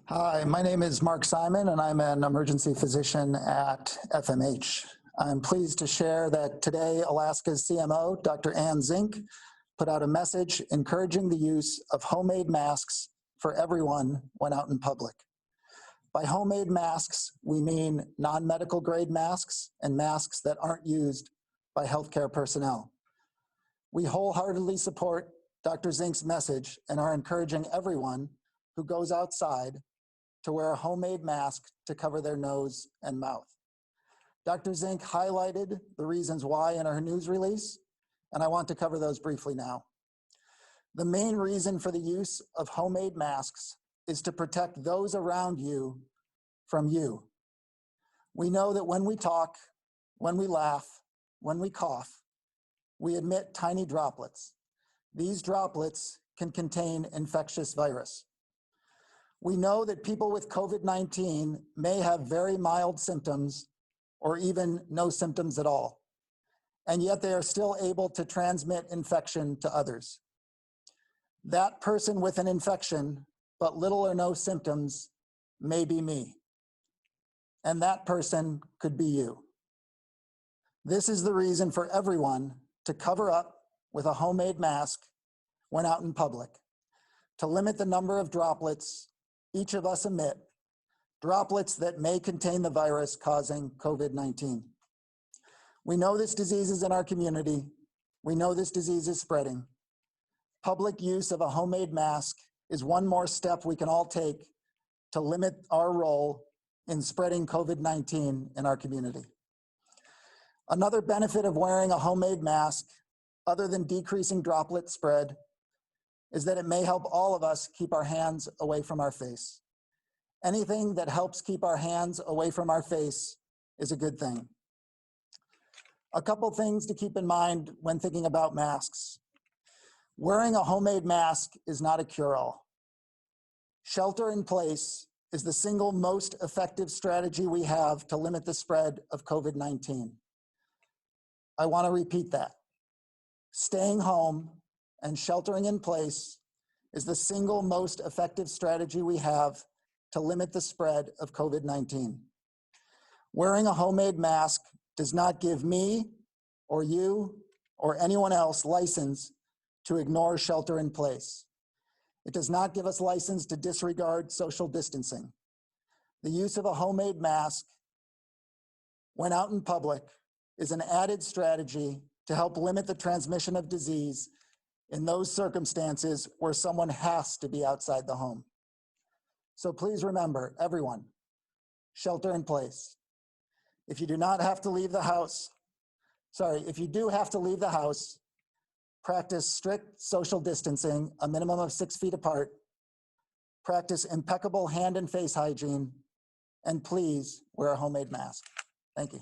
Hi, my name is Mark Simon, and I'm an emergency physician at FMH. I'm pleased to share that today Alaska's CMO, Dr. Ann Zink, put out a message encouraging the use of homemade masks for everyone when out in public. By homemade masks, we mean non-medical grade masks and masks that aren't used by healthcare personnel. We wholeheartedly support Dr. Zink's message and are encouraging everyone who goes outside to wear a homemade mask to cover their nose and mouth. Dr. Zink highlighted the reasons why in her news release, and I want to cover those briefly now. The main reason for the use of homemade masks is to protect those around you from you. We know that when we talk, when we laugh, when we cough, we emit tiny droplets. These droplets can contain infectious virus. We know that people with COVID-19 may have very mild symptoms or even no symptoms at all, and yet they are still able to transmit infection to others. That person with an infection, but little or no symptoms, may be me, and that person could be you. This is the reason for everyone to cover up with a homemade mask when out in public, to limit the number of droplets each of us emit, droplets that may contain the virus causing COVID-19. We know this disease is in our community. We know this disease is spreading. Public use of a homemade mask is one more step we can all take to limit our role in spreading COVID-19 in our community. Another benefit of wearing a homemade mask, other than decreasing droplet spread, is that it may help all of us keep our hands away from our face. Anything that helps keep our hands away from our face is a good thing. A couple things to keep in mind when thinking about masks. Wearing a homemade mask is not a cure-all. Shelter in place is the single most effective strategy we have to limit the spread of COVID-19. I want to repeat that. Staying home and sheltering in place is the single most effective strategy we have to limit the spread of COVID-19. Wearing a homemade mask does not give me or you or anyone else license to ignore shelter in place. It does not give us license to disregard social distancing. The use of a homemade mask when out in public is an added strategy to help limit the transmission of disease in those circumstances where someone has to be outside the home. So please remember, everyone, shelter in place. If you do not have to leave the house, if you do have to leave the house, practice strict social distancing, a minimum of 6 feet apart, practice impeccable hand and face hygiene, and please wear a homemade mask. Thank you.